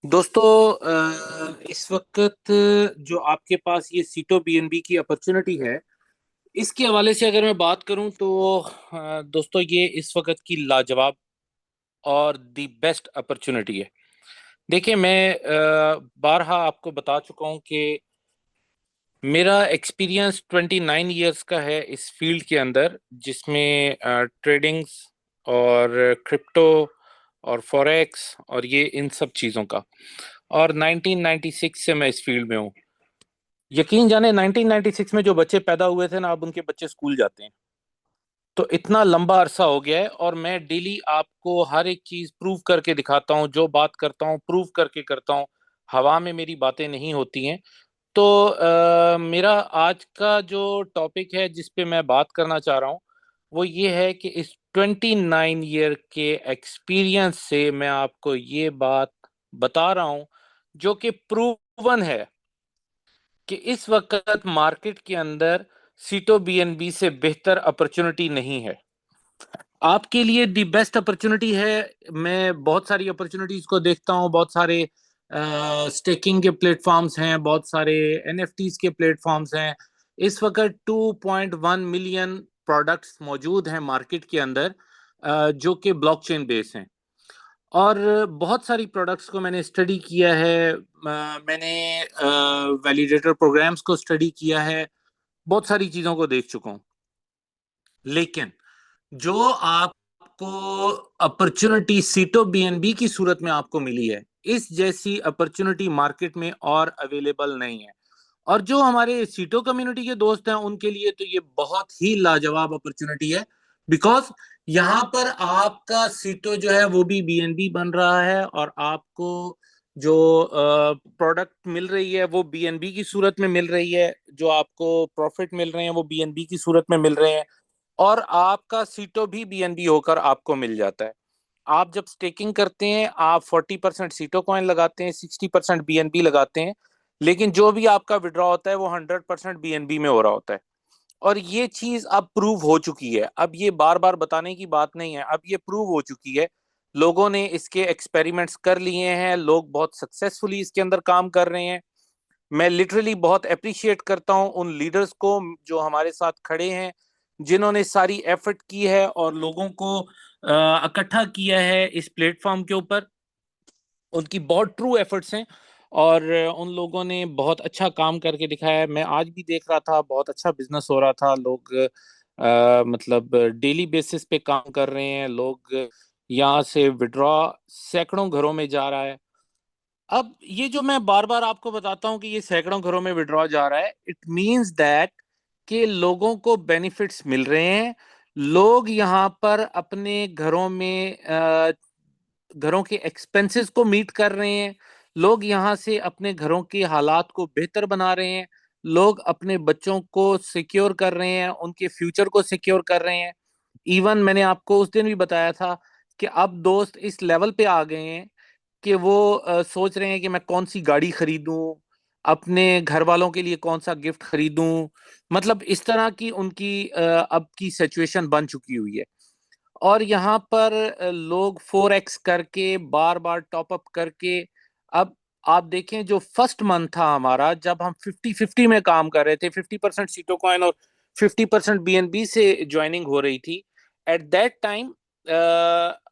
दोस्तों इस वक्त जो आपके पास ये सीटो बीएनबी की अपॉर्चुनिटी है, इसके हवाले से अगर मैं बात करूं तो दोस्तों ये इस वक्त की लाजवाब और दी बेस्ट अपॉर्चुनिटी है। देखिए मैं बारहा आपको बता चुका हूं कि मेरा एक्सपीरियंस 29 ईयर्स का है इस फील्ड के अंदर, जिसमें ट्रेडिंग्स और क्रिप्टो और फॉरेक्स और ये इन सब चीज़ों का। और 1996 से मैं इस फील्ड में हूँ। यकीन जाने 1996 में जो बच्चे पैदा हुए थे ना, अब उनके बच्चे स्कूल जाते हैं। तो इतना लंबा अरसा हो गया है और मैं डेली आपको हर एक चीज प्रूव करके दिखाता हूँ। जो बात करता हूँ प्रूव करके करता हूँ। हवा में मेरी बातें नहीं होती हैं। तो मेरा आज का जो टॉपिक है जिस पे मैं बात करना चाह रहा हूँ, वो ये है कि इस 29 ईयर के एक्सपीरियंस से मैं आपको ये बात बता रहा हूँ, जो कि प्रूवन है कि इस वक्त मार्केट के अंदर सीटो बीएनबी से बेहतर अपॉर्चुनिटी नहीं है। आपके लिए दी बेस्ट अपॉर्चुनिटी है। मैं बहुत सारी अपॉर्चुनिटीज को देखता हूँ, बहुत सारे स्टेकिंग के प्लेटफॉर्म्स हैं, बहुत सारे एनएफटीज के प्लेटफॉर्म्स हैं। इस वक्त 2.1 मिलियन प्रोडक्ट्स मौजूद हैं मार्केट के अंदर, जो कि ब्लॉकचेन बेस हैं। और बहुत सारी प्रोडक्ट्स को मैंने स्टडी किया है। मैंने वैलिडेटर प्रोग्राम्स को स्टडी किया है, बहुत सारी चीज़ों को देख चुका हूँ। लेकिन जो आपको अपॉर्चुनिटी सीटो बीएनबी की सूरत में आपको मिली है, इस जैसी अपॉर्चुनिटी मार्केट में और अवेलेबल नहीं है। और जो हमारे सीटो कम्युनिटी के दोस्त हैं उनके लिए तो ये बहुत ही लाजवाब अपॉर्चुनिटी है। बिकॉज यहाँ पर आपका सीटो जो है वो भी बीएनबी बन रहा है, और आपको जो प्रोडक्ट मिल रही है वो बीएनबी की सूरत में मिल रही है। जो आपको प्रॉफिट मिल रहे हैं वो बीएनबी की सूरत में मिल रहे हैं। और आपका सीटो भी बीएनबी होकर आपको मिल जाता है। आप जब स्टेकिंग करते हैं, आप 40% सीटो कॉइन लगाते हैं, 60% बीएनबी लगाते हैं। लेकिन जो भी आपका विड्रॉ होता है वो 100% बीएनबी में हो रहा होता है। और ये चीज अब प्रूव हो चुकी है। अब ये बार बार बताने की बात नहीं है, अब ये प्रूव हो चुकी है। लोगों ने इसके एक्सपेरिमेंट्स कर लिए हैं, लोग बहुत सक्सेसफुली इसके अंदर काम कर रहे हैं। मैं लिटरली बहुत अप्रिशिएट करता हूं उन लीडर्स को जो हमारे साथ खड़े हैं, जिन्होंने सारी एफर्ट की है और लोगों को इकट्ठा किया है इस प्लेटफॉर्म के ऊपर। उनकी बहुत ट्रू एफर्ट्स हैं। और उन लोगों ने बहुत अच्छा काम करके दिखाया है। मैं आज भी देख रहा था, बहुत अच्छा बिजनेस हो रहा था। लोग मतलब डेली बेसिस पे काम कर रहे हैं। लोग यहाँ से विड्रॉ सैकड़ों घरों में जा रहा है। अब ये जो मैं बार बार आपको बताता हूँ कि ये सैकड़ों घरों में विड्रॉ जा रहा है, इट मींस दैट कि लोगों को बेनिफिट्स मिल रहे हैं। लोग यहाँ पर अपने घरों में घरों के एक्सपेंसेस को मीट कर रहे हैं। लोग यहाँ से अपने घरों के हालात को बेहतर बना रहे हैं। लोग अपने बच्चों को सिक्योर कर रहे हैं, उनके फ्यूचर को सिक्योर कर रहे हैं। इवन मैंने आपको उस दिन भी बताया था कि अब दोस्त इस लेवल पे आ गए हैं कि वो सोच रहे हैं कि मैं कौन सी गाड़ी खरीदूं, अपने घर वालों के लिए कौन सा गिफ्ट खरीदूं। मतलब इस तरह की उनकी अब की सिचुएशन बन चुकी हुई है। और यहाँ पर लोग 4x करके बार बार टॉप अप करके, अब आप देखें जो फर्स्ट मंथ था हमारा, जब हम 50-50 में काम कर रहे थे, 50% सीटो कॉइन और 50% बीएनबी से ज्वाइनिंग हो रही थी। एट दैट टाइम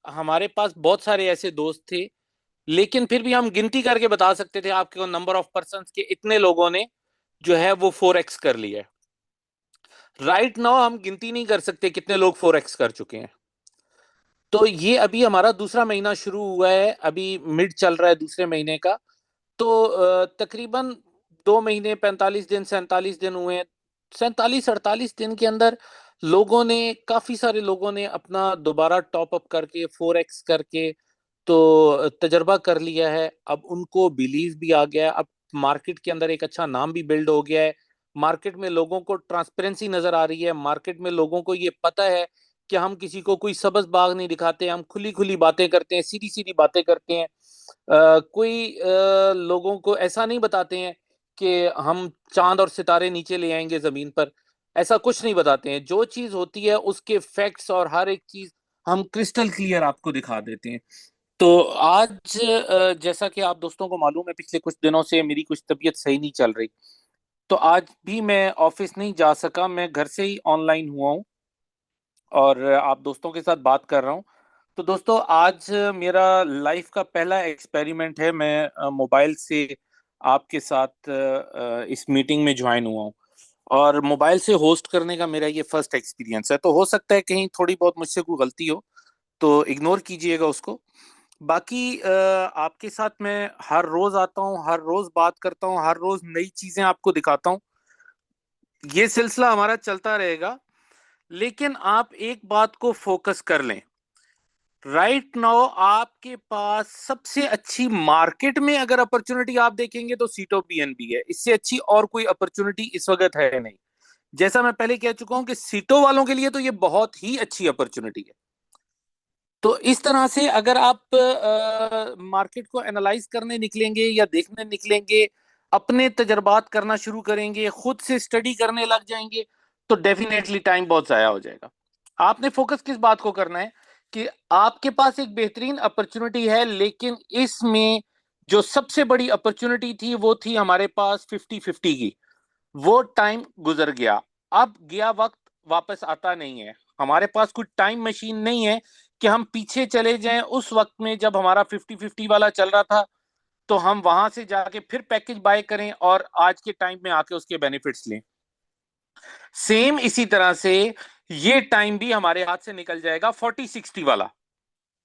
हमारे पास बहुत सारे ऐसे दोस्त थे, लेकिन फिर भी हम गिनती करके बता सकते थे आपके नंबर ऑफ पर्सन के इतने लोगों ने जो है वो 4x कर लिया है। राइट नाउ हम गिनती नहीं कर सकते कितने लोग 4x कर चुके हैं। तो ये अभी हमारा दूसरा महीना शुरू हुआ है, अभी मिड चल रहा है दूसरे महीने का। तो तकरीबन 2 महीने 45 दिन 47 दिन हुए हैं। 47-48 दिन के अंदर लोगों ने, काफी सारे लोगों ने अपना दोबारा टॉप अप करके 4x करके तो तजर्बा कर लिया है। अब उनको बिलीव भी आ गया है। अब मार्केट के अंदर एक अच्छा नाम भी बिल्ड हो गया है। मार्केट में लोगों को ट्रांसपेरेंसी नजर आ रही है। मार्केट में लोगों को ये पता है कि हम किसी को कोई सबस बाग नहीं दिखाते, हम खुली खुली बातें करते हैं, सीधी सीधी बातें करते हैं। कोई लोगों को ऐसा नहीं बताते हैं कि हम चांद और सितारे नीचे ले आएंगे जमीन पर। ऐसा कुछ नहीं बताते हैं। जो चीज होती है उसके फैक्ट्स और हर एक चीज हम क्रिस्टल क्लियर आपको दिखा देते हैं। तो आज जैसा कि आप दोस्तों को मालूम है, पिछले कुछ दिनों से मेरी कुछ तबीयत सही नहीं चल रही। तो आज भी मैं ऑफिस नहीं जा सका, मैं घर से ही ऑनलाइन हुआ हूँ और आप दोस्तों के साथ बात कर रहा हूँ। तो दोस्तों, आज मेरा लाइफ का पहला एक्सपेरिमेंट है। मैं मोबाइल से आपके साथ इस मीटिंग में ज्वाइन हुआ हूँ और मोबाइल से होस्ट करने का मेरा ये फर्स्ट एक्सपीरियंस है। तो हो सकता है कहीं थोड़ी बहुत मुझसे कोई गलती हो, तो इग्नोर कीजिएगा उसको। बाकी आपके साथ मैं हर रोज आता हूँ, हर रोज बात करता हूँ, हर रोज नई चीजें आपको दिखाता हूँ। ये सिलसिला हमारा चलता रहेगा। लेकिन आप एक बात को फोकस कर लें। राइट नाउ आपके पास सबसे अच्छी मार्केट में अगर अपॉर्चुनिटी आप देखेंगे तो सीटो बीएनबी है। इससे अच्छी और कोई अपॉर्चुनिटी इस वक्त है नहीं। जैसा मैं पहले कह चुका हूं कि सीटो वालों के लिए तो ये बहुत ही अच्छी अपॉर्चुनिटी है। तो इस तरह से अगर आप मार्केट को एनालाइज करने निकलेंगे या देखने निकलेंगे, अपने तजर्बात करना शुरू करेंगे, खुद से स्टडी करने लग जाएंगे, तो डेफिनेटली टाइम बहुत जाया हो जाएगा। आपने फोकस किस बात को करना है कि आपके पास एक बेहतरीन अपॉर्चुनिटी है, लेकिन इसमें जो सबसे बड़ी अपॉर्चुनिटी थी वो थी हमारे पास 50-50 की। वो टाइम गुजर गया। अब गया वक्त वापस आता नहीं है। हमारे पास कोई टाइम मशीन नहीं है कि हम पीछे चले जाएं उस वक्त में जब हमारा 50-50 वाला चल रहा था, तो हम वहां से जाके फिर पैकेज बाय करें और आज के टाइम में आके उसके बेनिफिट्स लें। सेम इसी तरह से ये टाइम भी हमारे हाथ से निकल जाएगा 40-60 वाला।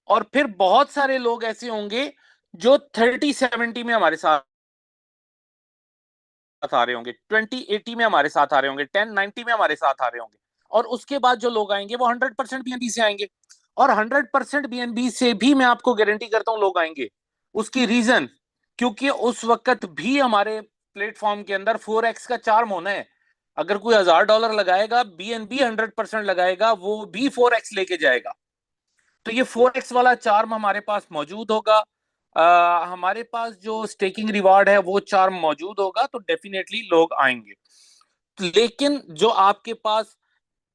और फिर बहुत सारे लोग ऐसे होंगे जो 30-70 में हमारे साथ आ रहे होंगे, 20-80 में हमारे साथ आ रहे होंगे, 10-90 में हमारे साथ आ रहे होंगे। और उसके बाद जो लोग आएंगे वो 100% बीएनबी से आएंगे। और 100% बीएनबी से भी मैं आपको गारंटी करता हूं लोग आएंगे। उसकी रीजन, क्योंकि उस वक्त भी हमारे प्लेटफॉर्म के अंदर 4x का चार्म होना है। अगर कोई $1000 लगाएगा, बीएनबी 100% लगाएगा, वो भी 4x लेके जाएगा। तो ये 4x वाला चार्म हमारे पास मौजूद होगा। हमारे पास जो स्टेकिंग रिवार्ड है वो चार्म मौजूद होगा, तो डेफिनेटली लोग आएंगे। लेकिन जो आपके पास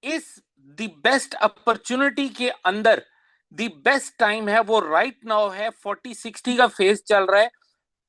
इस द बेस्ट अपॉर्चुनिटी के अंदर द बेस्ट टाइम है वो राइट नाउ है। 40-60 का फेज चल रहा है।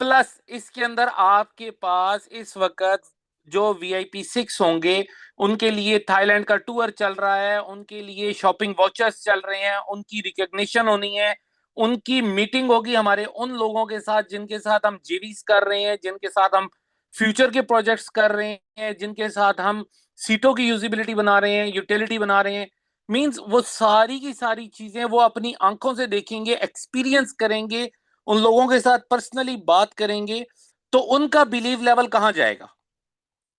प्लस इसके अंदर आपके पास इस वक्त जो VIP 6 होंगे, उनके लिए थाईलैंड का टूर चल रहा है, उनके लिए शॉपिंग वाउचर्स चल रहे हैं, उनकी रिकॉग्निशन होनी है, उनकी मीटिंग होगी हमारे उन लोगों के साथ जिनके साथ हम जीवीस कर रहे हैं, जिनके साथ हम फ्यूचर के प्रोजेक्ट्स कर रहे हैं, जिनके साथ हम सीटों की यूजिबिलिटी बना रहे हैं, यूटिलिटी बना रहे हैं। मींस वो सारी की सारी चीजें वो अपनी आंखों से देखेंगे, एक्सपीरियंस करेंगे, उन लोगों के साथ पर्सनली बात करेंगे। तो उनका बिलीव लेवल कहां जाएगा?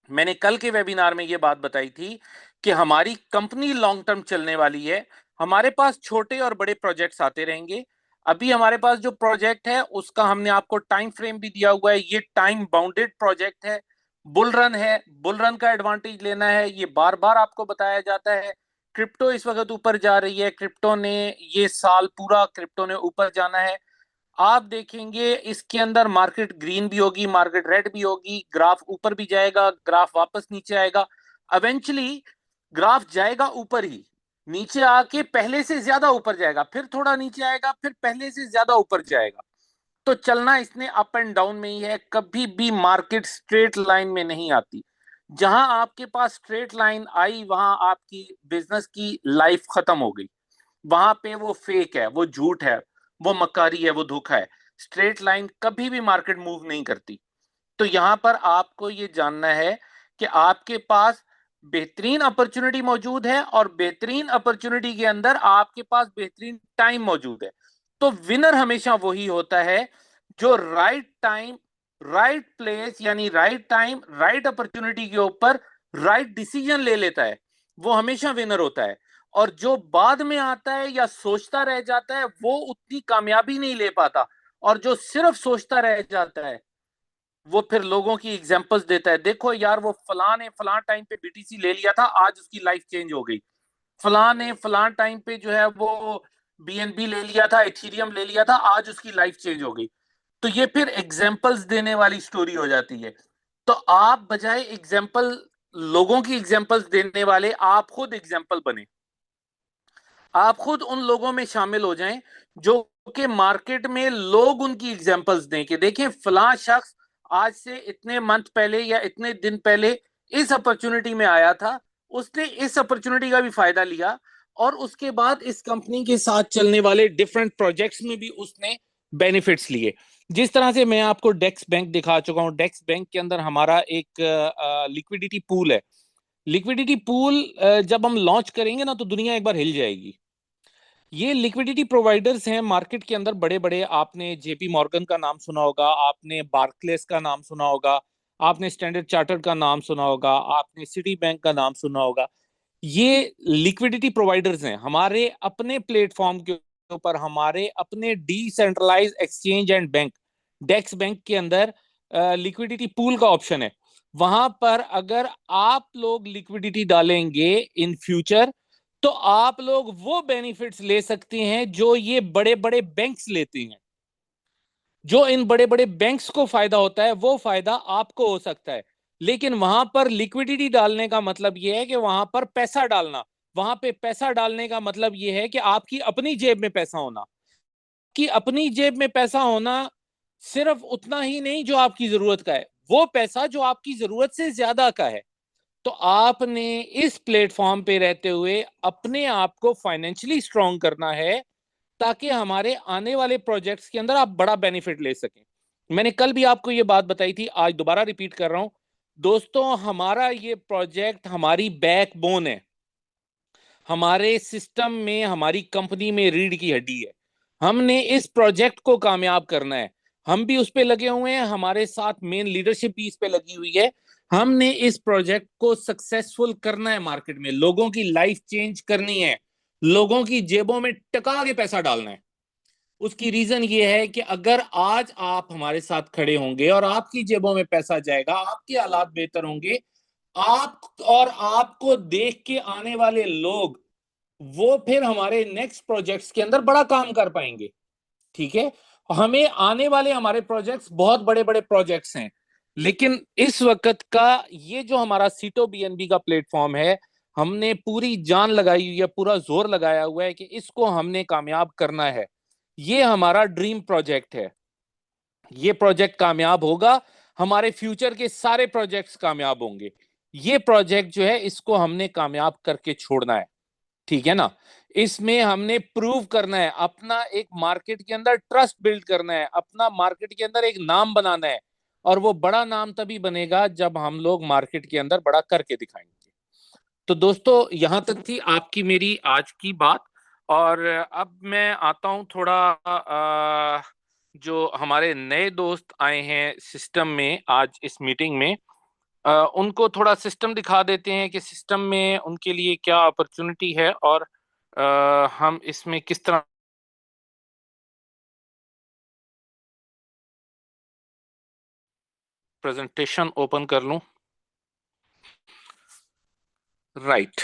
मैंने कल के वेबिनार में यह बात बताई थी कि हमारी कंपनी लॉन्ग टर्म चलने वाली है। हमारे पास छोटे और बड़े प्रोजेक्ट्स आते रहेंगे। अभी हमारे पास जो प्रोजेक्ट है उसका हमने आपको टाइम फ्रेम भी दिया हुआ है। ये टाइम बाउंडेड प्रोजेक्ट है, बुल रन है। बुल रन का एडवांटेज लेना है, ये बार बार आपको बताया जाता है। क्रिप्टो इस वक्त ऊपर जा रही है, क्रिप्टो ने ये साल पूरा क्रिप्टो ने ऊपर जाना है। आप देखेंगे इसके अंदर मार्केट ग्रीन भी होगी, मार्केट रेड भी होगी, ग्राफ ऊपर भी जाएगा, ग्राफ वापस नीचे आएगा। इवेंचुअली ग्राफ जाएगा ऊपर ही, नीचे आके पहले से ज्यादा ऊपर जाएगा, फिर थोड़ा नीचे आएगा, फिर पहले से ज्यादा ऊपर जाएगा। तो चलना इसने अप एंड डाउन में ही है। कभी भी मार्केट स्ट्रेट लाइन में नहीं आती। जहां आपके पास स्ट्रेट लाइन आई वहां आपकी बिजनेस की लाइफ खत्म हो गई। वहां पे वो फेक है, वो झूठ है, वो मक्कारी है, वो धोखा है। स्ट्रेट लाइन कभी भी मार्केट मूव नहीं करती। तो यहां पर आपको ये जानना है कि आपके पास बेहतरीन अपॉर्चुनिटी मौजूद है और बेहतरीन अपॉर्चुनिटी के अंदर आपके पास बेहतरीन टाइम मौजूद है। तो विनर हमेशा वही होता है जो राइट टाइम, राइट प्लेस, यानी राइट टाइम, राइट अपॉर्चुनिटी के ऊपर राइट डिसीजन ले लेता है। वो हमेशा विनर होता है। और जो बाद में आता है या सोचता रह जाता है वो उतनी कामयाबी नहीं ले पाता। और जो सिर्फ सोचता रह जाता है वो फिर लोगों की एग्जांपल्स देता है, देखो यार वो फलां ने फलां टाइम पे BTC ले लिया था, आज उसकी लाइफ चेंज हो गई। फलां ने फलां टाइम पे जो है वो BNB ले लिया था, इथेरियम ले लिया था, आज उसकी लाइफ चेंज हो गई। तो ये फिर एग्जांपल्स देने वाली स्टोरी हो जाती है। तो आप बजाय एग्जांपल, लोगों की एग्जांपल्स देने वाले, आप खुद एग्जांपल बने। आप खुद उन लोगों में शामिल हो जाएं जो कि मार्केट में लोग उनकी एग्जांपल्स दें कि देखें फलां शख्स आज से इतने मंथ पहले या इतने दिन पहले इस अपॉर्चुनिटी में आया था, उसने इस अपॉर्चुनिटी का भी फायदा लिया और उसके बाद इस कंपनी के साथ चलने वाले डिफरेंट प्रोजेक्ट्स में भी उसने बेनिफिट्स लिए। जिस तरह से मैं आपको डेक्स बैंक दिखा चुका हूं, डेक्स बैंक के अंदर हमारा एक लिक्विडिटी पूल है। लिक्विडिटी पूल जब हम लॉन्च करेंगे ना तो दुनिया एक बार हिल जाएगी। ये लिक्विडिटी प्रोवाइडर्स हैं मार्केट के अंदर बड़े बड़े। आपने जेपी मॉर्गन का नाम सुना होगा, आपने बार्कलेस का नाम सुना होगा, आपने स्टैंडर्ड चार्टर्ड का नाम सुना होगा, आपने सिटी बैंक का नाम सुना होगा। ये लिक्विडिटी प्रोवाइडर्स हैं हमारे अपने प्लेटफॉर्म के ऊपर। हमारे अपने decentralize exchange and bank DEX bank के अंदर लिक्विडिटी पूल का ऑप्शन है। वहां पर अगर आप लोग लिक्विडिटी डालेंगे इन फ्यूचर तो आप लोग वो बेनिफिट्स ले सकते हैं जो ये बड़े बड़े बैंक्स लेते हैं। जो इन बड़े बड़े बैंक्स को फायदा होता है वो फायदा आपको हो सकता है। लेकिन वहां पर लिक्विडिटी डालने का मतलब यह है कि वहां पर पैसा डालना। वहां पे पैसा डालने का मतलब यह है कि आपकी अपनी जेब में पैसा होना। कि अपनी जेब में पैसा होना सिर्फ उतना ही नहीं जो आपकी जरूरत का है, वो पैसा जो आपकी जरूरत से ज्यादा का है। तो आपने इस प्लेटफॉर्म पे रहते हुए अपने आप को फाइनेंशियली स्ट्रांग करना है ताकि हमारे आने वाले प्रोजेक्ट्स के अंदर आप बड़ा बेनिफिट ले सकें। मैंने कल भी आपको ये बात बताई थी, आज दोबारा रिपीट कर रहा हूं। दोस्तों, हमारा ये प्रोजेक्ट हमारी बैकबोन है। हमारे सिस्टम में, हमारी कंपनी में रीढ़ की हड्डी है। हमने इस प्रोजेक्ट को कामयाब करना है। हम भी उस पे लगे हुए हैं, हमारे साथ मेन लीडरशिप भी इस पे लगी हुई है। हमने इस प्रोजेक्ट को सक्सेसफुल करना है, मार्केट में लोगों की लाइफ चेंज करनी है, लोगों की जेबों में टका के पैसा डालना है। उसकी रीजन ये है कि अगर आज आप हमारे साथ खड़े होंगे और आपकी जेबों में पैसा जाएगा, आपके हालात बेहतर होंगे। आप और आपको देख के आने वाले लोग वो फिर हमारे नेक्स्ट प्रोजेक्ट्स के अंदर बड़ा काम कर पाएंगे। ठीक है, हमें आने वाले हमारे प्रोजेक्ट्स बहुत बड़े बड़े प्रोजेक्ट्स हैं। लेकिन इस वक्त का ये जो हमारा सीटो बीएनबी का प्लेटफॉर्म है, हमने पूरी जान लगाई हुई है, पूरा जोर लगाया हुआ है कि इसको हमने कामयाब करना है। ये हमारा ड्रीम प्रोजेक्ट है। ये प्रोजेक्ट कामयाब होगा, हमारे फ्यूचर के सारे प्रोजेक्ट्स कामयाब होंगे। ये प्रोजेक्ट जो है इसको हमने कामयाब करके छोड़ना है। ठीक है ना। इसमें हमने प्रूव करना है, अपना एक मार्केट के अंदर ट्रस्ट बिल्ड करना है, अपना मार्केट के अंदर एक नाम बनाना है। और वो बड़ा नाम तभी बनेगा जब हम लोग मार्केट के अंदर बड़ा करके दिखाएंगे। तो दोस्तों, यहां तक थी आपकी मेरी आज की बात। और अब मैं आता हूं थोड़ा जो हमारे नए दोस्त आए हैं सिस्टम में आज इस मीटिंग में, उनको थोड़ा सिस्टम दिखा देते हैं कि सिस्टम में उनके लिए क्या अपॉर्चुनिटी है और हम इसमें किस तरह प्रेजेंटेशन ओपन कर लूं। राइट।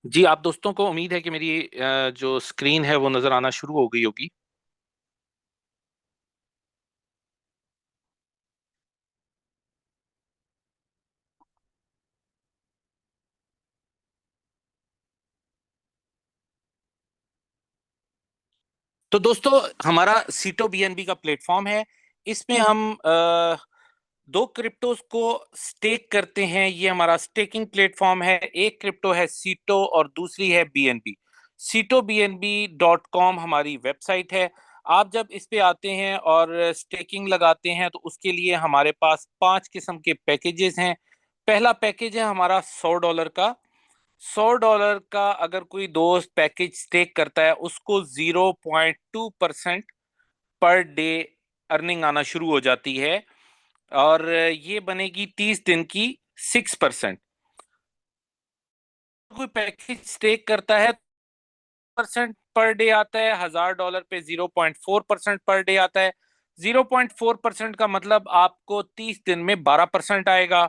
जी, आप दोस्तों को उम्मीद है कि मेरी जो स्क्रीन है वो नजर आना शुरू हो गई होगी। तो दोस्तों, हमारा सीटो बीएनबी का प्लेटफॉर्म है। इसमें हम दो क्रिप्टोस को स्टेक करते हैं। ये हमारा स्टेकिंग प्लेटफॉर्म है। एक क्रिप्टो है सीटो और दूसरी है बीएनबी। सीटो BNB.com हमारी वेबसाइट है। आप जब इस पे आते हैं और स्टेकिंग लगाते हैं तो उसके लिए हमारे पास 5 किस्म के पैकेजेस हैं। पहला पैकेज है हमारा $100 का। $100 का अगर कोई दोस्त पैकेज स्टेक करता है उसको 0.2% पर डे अर्निंग आना शुरू हो जाती है। और ये बनेगी 30 दिन की 6%। कोई पैकेज स्टेक करता है परसेंट पर डे आता है, $1000 पे 0.4% पर डे आता है। 0.4% का मतलब आपको 30 दिन में 12% आएगा।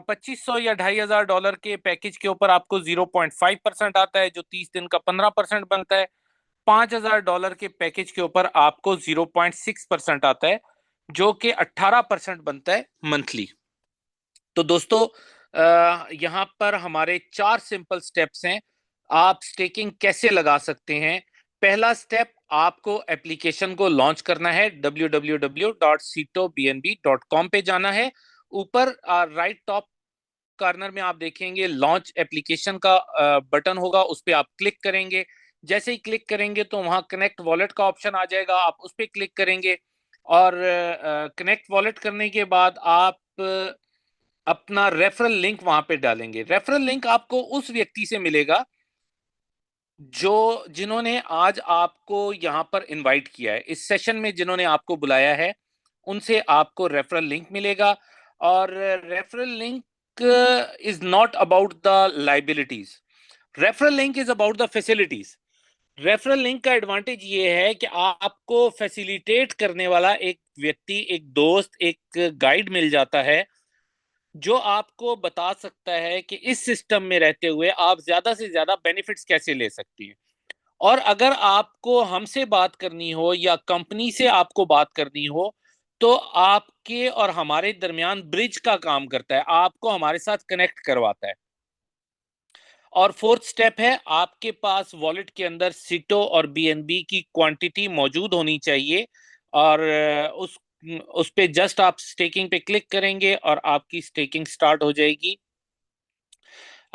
2500 या $2500 के पैकेज के ऊपर आपको 0.5% आता है जो 30 दिन का 15% बनता है। $5,000 के पैकेज के ऊपर आपको 0.6% आता है, जो कि 18% बनता है मंथली। तो दोस्तों यहाँ पर हमारे 4 सिंपल स्टेप्स हैं, आप स्टेकिंग कैसे लगा सकते हैं। पहला स्टेप, आपको एप्लीकेशन को लॉन्च करना है, www.citobnb.com पे जाना है। ऊपर राइट टॉप कॉर्नर में आप देखेंगे लॉन्च एप्लीकेशन का बटन होगा, उस पर आप क्लिक करेंगे। जैसे ही क्लिक करेंगे तो वहां कनेक्ट वॉलेट का ऑप्शन आ जाएगा, आप उस पर क्लिक करेंगे और कनेक्ट वॉलेट करने के बाद आप अपना रेफरल लिंक वहां पे डालेंगे। रेफरल लिंक आपको उस व्यक्ति से मिलेगा जो जिन्होंने आज आपको यहाँ पर इनवाइट किया है, इस सेशन में जिन्होंने आपको बुलाया है, उनसे आपको रेफरल लिंक मिलेगा। और referral link is not about the liabilities, referral link is about the facilities. Referral link का एडवांटेज ये है कि आपको फैसिलिटेट करने वाला एक व्यक्ति, एक दोस्त, एक गाइड मिल जाता है जो आपको बता सकता है कि इस सिस्टम में रहते हुए आप ज्यादा से ज्यादा बेनिफिट्स कैसे ले सकती हैं। और अगर आपको हमसे बात करनी हो या कंपनी से आपको बात करनी हो, तो आपके और हमारे दरमियान ब्रिज का काम करता है, आपको हमारे साथ कनेक्ट करवाता है। और फोर्थ स्टेप है, आपके पास वॉलेट के अंदर सिटो और बीएनबी की क्वांटिटी मौजूद होनी चाहिए। और उस पे जस्ट आप स्टेकिंग पे क्लिक करेंगे और आपकी स्टेकिंग स्टार्ट हो जाएगी,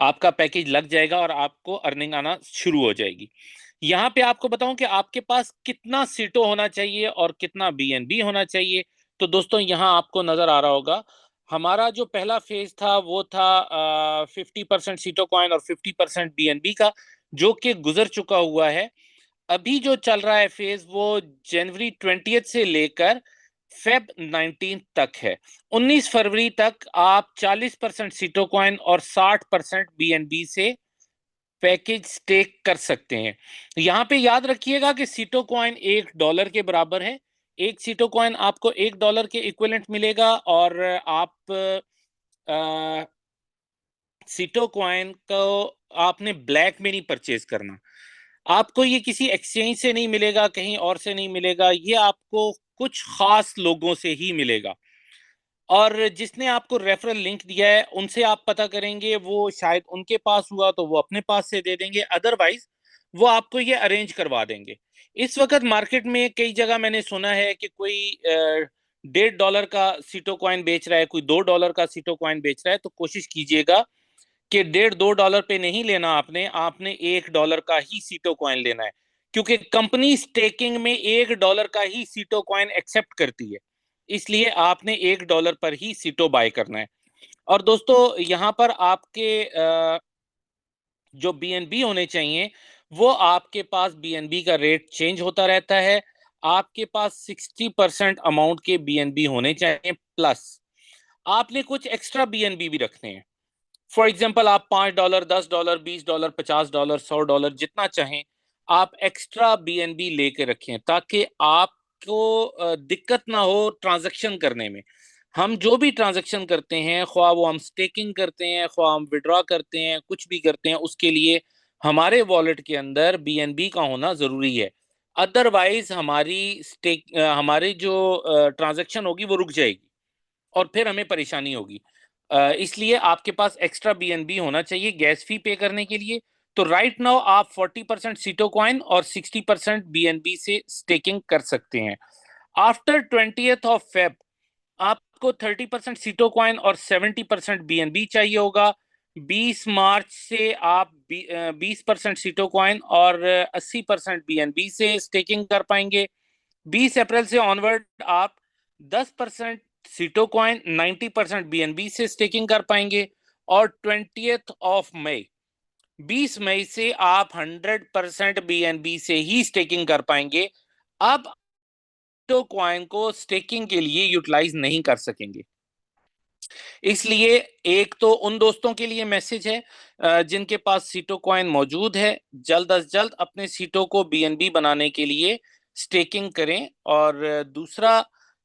आपका पैकेज लग जाएगा और आपको अर्निंग आना शुरू हो जाएगी। यहाँ पे आपको बताऊं कि आपके पास कितना सीटो होना चाहिए और कितना बीएनबी होना चाहिए। तो दोस्तों यहाँ आपको नजर आ रहा होगा, हमारा जो पहला फेज था वो था 50% सीटो कॉइन और 50% बीएनबी का, जो कि गुजर चुका हुआ है। अभी जो चल रहा है फेज वो जनवरी 20 से लेकर Feb 19 तक है। 19 फरवरी तक आप 40% सीटो कॉइन और 60% बीएनबी से पैकेज स्टेक कर सकते हैं। यहाँ पे याद रखिएगा कि सीटो कॉइन $1 के बराबर है। एक सीटो कॉइन आपको $1 के इक्विवेलेंट मिलेगा और आप सीटो कॉइन को आपने ब्लैक में नहीं परचेज करना, आपको ये किसी एक्सचेंज से नहीं मिलेगा, कहीं और से नहीं मिलेगा, ये आपको कुछ खास लोगों से ही मिलेगा। और जिसने आपको रेफरल लिंक दिया है उनसे आप पता करेंगे, वो शायद उनके पास हुआ तो वो अपने पास से दे देंगे, अदरवाइज वो आपको ये अरेंज करवा देंगे। इस वक्त मार्केट में कई जगह मैंने सुना है कि कोई $1.5 का सीटो कॉइन बेच रहा है, कोई $2 का सीटो कॉइन बेच रहा है। तो कोशिश कीजिएगा कि 1.5-2 डॉलर पे नहीं लेना, आपने आपने $1 का ही सीटो कॉइन लेना है, क्योंकि कंपनी स्टेकिंग में $1 का ही सीटो कॉइन एक्सेप्ट करती है, इसलिए आपने $1 पर ही सीटो बाय करना है। और दोस्तों यहाँ पर आपके जो बीएनबी होने चाहिए, वो आपके पास बीएनबी का रेट चेंज होता रहता है। आपके पास 60% अमाउंट के बीएनबी होने चाहिए, प्लस आपने कुछ एक्स्ट्रा बीएनबी भी रखने हैं। फॉर एग्जाम्पल आप $5, $10, $20, $50, $100 जितना चाहें आप एक्स्ट्रा बीएनबी लेके रखें, ताकि आपको दिक्कत ना हो ट्रांजैक्शन करने में। हम जो भी ट्रांजैक्शन करते हैं, ख्वाह वो हम स्टेकिंग करते हैं, ख्वाह हम विड्रॉ करते हैं, कुछ भी करते हैं, उसके लिए हमारे वॉलेट के अंदर बीएनबी का होना जरूरी है। अदरवाइज हमारी जो ट्रांजैक्शन होगी वो रुक जाएगी और फिर हमें परेशानी होगी। इसलिए आपके पास एक्स्ट्रा बीएनबी होना चाहिए गैस फी पे करने के लिए। तो राइट नाउ आप 40% सीटो कॉइन और 60% बीएनबी से स्टेकिंग कर सकते हैं। आफ्टर 20 ऑफ फेब आपको 30% सीटो कॉइन और 70% बीएनबी चाहिए होगा। 20 मार्च से आप 20% सीटो कॉइन और 80% बीएनबी से स्टेकिंग कर पाएंगे। 20 अप्रैल से ऑनवर्ड आप 10% सीटो कॉइन 90% बीएनबी से स्टेकिंग कर पाएंगे। और 20 ऑफ मई 20 मई से आप 100% बीएनबी से ही स्टेकिंग कर पाएंगे। अब सीटो कॉइन को स्टेकिंग के लिए यूटिलाइज नहीं कर सकेंगे। इसलिए एक तो उन दोस्तों के लिए मैसेज है जिनके पास सीटो कॉइन मौजूद है, जल्द अज जल्द अपने सीटो को बीएनबी बनाने के लिए स्टेकिंग करें। और दूसरा,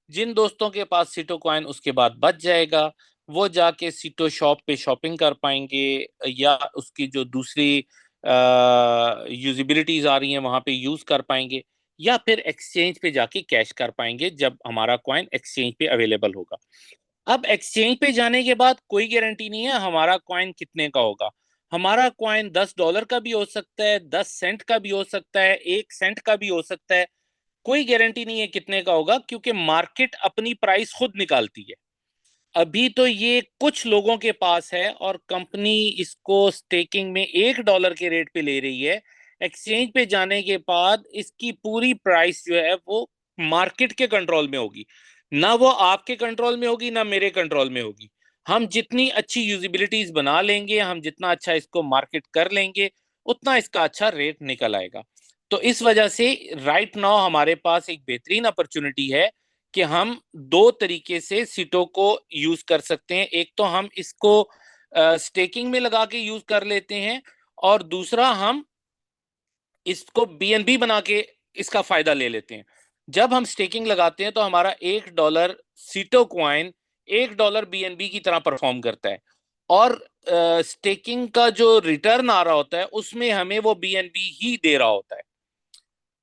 जिन दोस्तों के पास सीटो कॉइन उसके बाद बच जाएगा, वो जाके सीटो शॉप पे शॉपिंग कर पाएंगे, या उसकी जो दूसरी यूजिबिलिटीज आ रही हैं वहां पे यूज कर पाएंगे, या फिर एक्सचेंज पे जाके कैश कर पाएंगे जब हमारा कॉइन एक्सचेंज पे अवेलेबल होगा। अब एक्सचेंज पे जाने के बाद कोई गारंटी नहीं है हमारा कॉइन कितने का होगा। हमारा कॉइन $10 का भी हो सकता है, 10 सेंट का भी हो सकता है, 1 सेंट का भी हो सकता है। कोई गारंटी नहीं है कितने का होगा, क्योंकि मार्केट अपनी प्राइस खुद निकालती है। अभी तो ये कुछ लोगों के पास है और कंपनी इसको स्टेकिंग में $1 के रेट पे ले रही है। एक्सचेंज पे जाने के बाद इसकी पूरी प्राइस जो है वो मार्केट के कंट्रोल में होगी, ना वो आपके कंट्रोल में होगी ना मेरे कंट्रोल में होगी। हम जितनी अच्छी यूजिबिलिटीज बना लेंगे, हम जितना अच्छा इसको मार्केट कर लेंगे, उतना इसका अच्छा रेट निकल आएगा। तो इस वजह से राइट नाउ हमारे पास एक बेहतरीन अपॉर्चुनिटी है कि हम दो तरीके से सीटों को यूज कर सकते हैं। एक तो हम इसको स्टेकिंग में लगा के यूज कर लेते हैं, और दूसरा हम इसको बीएनबी बना के इसका फायदा ले लेते हैं। जब हम स्टेकिंग लगाते हैं तो हमारा $1 सीटो क्वाइन $1 बीएनबी की तरह परफॉर्म करता है, और स्टेकिंग का जो रिटर्न आ रहा होता है उसमें हमें वो बीएनबी ही दे रहा होता है।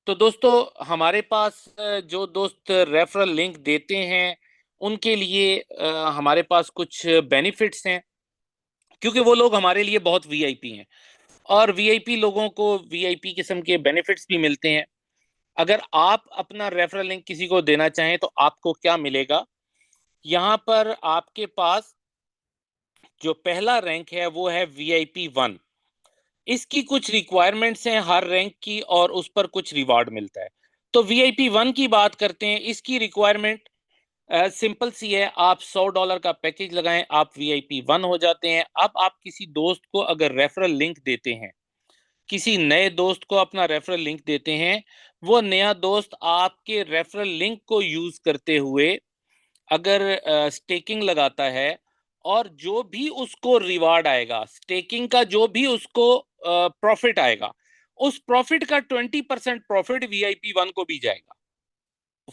तो दोस्तों हमारे पास जो दोस्त रेफरल लिंक देते हैं उनके लिए हमारे पास कुछ बेनिफिट्स हैं, क्योंकि वो लोग हमारे लिए बहुत वीआईपी हैं, और वीआईपी लोगों को वीआईपी किस्म के बेनिफिट्स भी मिलते हैं। अगर आप अपना रेफरल लिंक किसी को देना चाहें तो आपको क्या मिलेगा, यहाँ पर आपके पास जो पहला रैंक है वो है VIP 1। इसकी कुछ रिक्वायरमेंट्स हैं हर रैंक की, और उस पर कुछ रिवार्ड मिलता है। तो VIP 1 की बात करते हैं। इसकी रिक्वायरमेंट सिंपल सी है, आप $100 का पैकेज लगाएं, आप VIP 1 हो जाते हैं। अब आप किसी दोस्त को अगर रेफरल लिंक देते हैं, किसी नए दोस्त को अपना रेफरल लिंक देते हैं, वो नया दोस्त आपके रेफरल लिंक को यूज करते हुए अगर स्टेकिंग लगाता है, और जो भी उसको रिवार्ड आएगा, स्टेकिंग का जो भी उसको प्रॉफिट आएगा, उस प्रॉफिट का 20% प्रॉफिट VIP 1 को भी जाएगा।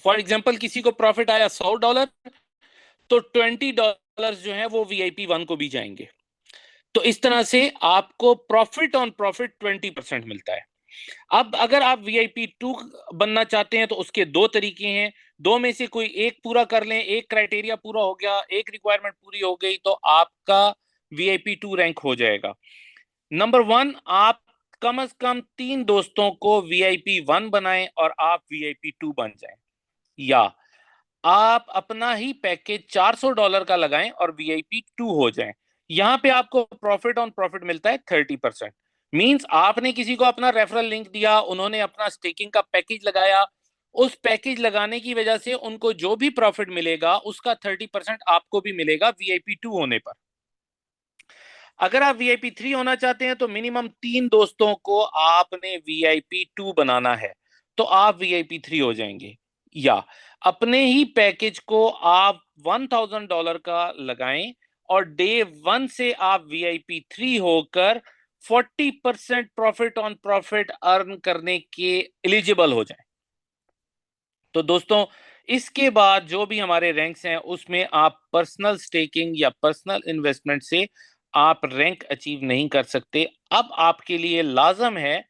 फॉर एग्जाम्पल किसी को प्रॉफिट आया $100, तो $20 जो है वो VIP 1 को भी जाएंगे। तो इस तरह से आपको प्रॉफिट ऑन प्रॉफिट 20% मिलता है। अब अगर आप VIP 2 बनना चाहते हैं तो उसके दो तरीके हैं। दो में से कोई एक पूरा कर लें, एक क्राइटेरिया पूरा हो गया, एक रिक्वायरमेंट पूरी हो गई, तो आपका VIP 2 रैंक हो जाएगा। नंबर 1, आप कम से कम 3 दोस्तों को VIP 1 बनाएं और आप VIP 2 बन जाएं, या आप अपना ही पैकेज $400 का लगाएं और VIP 2 हो जाएं। यहां पे आपको प्रॉफिट ऑन प्रॉफिट मिलता है 30%। मींस आपने किसी को अपना रेफरल लिंक दिया, उन्होंने अपना स्टेकिंग का पैकेज लगाया, उस पैकेज लगाने की वजह से उनको जो भी प्रॉफिट मिलेगा उसका 30% आपको भी मिलेगा VIP 2 होने पर। अगर आप VIP 3 होना चाहते हैं तो मिनिमम 3 दोस्तों को आपने VIP 2 बनाना है, तो आप VIP 3 हो जाएंगे। या अपने ही पैकेज को आप $1000 का लगाएं और डे 1 से आप VIP 3 होकर 40% प्रॉफिट ऑन प्रॉफिट अर्न करने के एलिजिबल हो जाएं। तो दोस्तों इसके बाद जो भी हमारे रैंक्स हैं उसमें आप पर्सनल स्टेकिंग या पर्सनल इन्वेस्टमेंट से आप रैंक अचीव नहीं कर सकते। अब आपके लिए लाजम है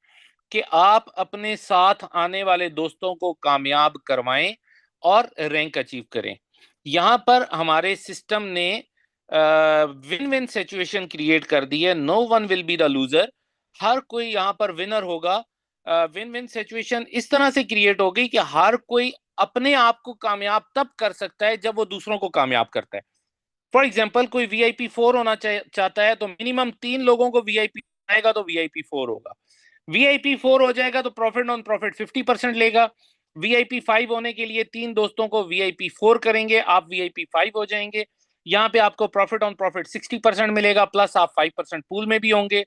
कि आप अपने साथ आने वाले दोस्तों को कामयाब करवाएं और रैंक अचीव करें। यहाँ पर हमारे सिस्टम ने विन विन सिचुएशन क्रिएट कर दी है। No one will be the loser, हर कोई यहाँ पर विनर होगा। विन विन सिचुएशन इस तरह से क्रिएट हो गई कि हर कोई अपने आप को कामयाब तब कर सकता है जब वो दूसरों को कामयाब करता है। फॉर एग्जाम्पल कोई VIP 4 होना चाहता है, तो मिनिमम 3 लोगों को VIP आएगा तो VIP 4 होगा। VIP 4 हो जाएगा तो प्रॉफिट ऑन प्रॉफिट 50% लेगा। VIP 5 होने के लिए 3 दोस्तों को VIP 4 करेंगे, आप VIP 5 हो जाएंगे। यहाँ पे आपको प्रॉफिट ऑन प्रॉफिट 60% मिलेगा, प्लस आप 5% पूल में भी होंगे।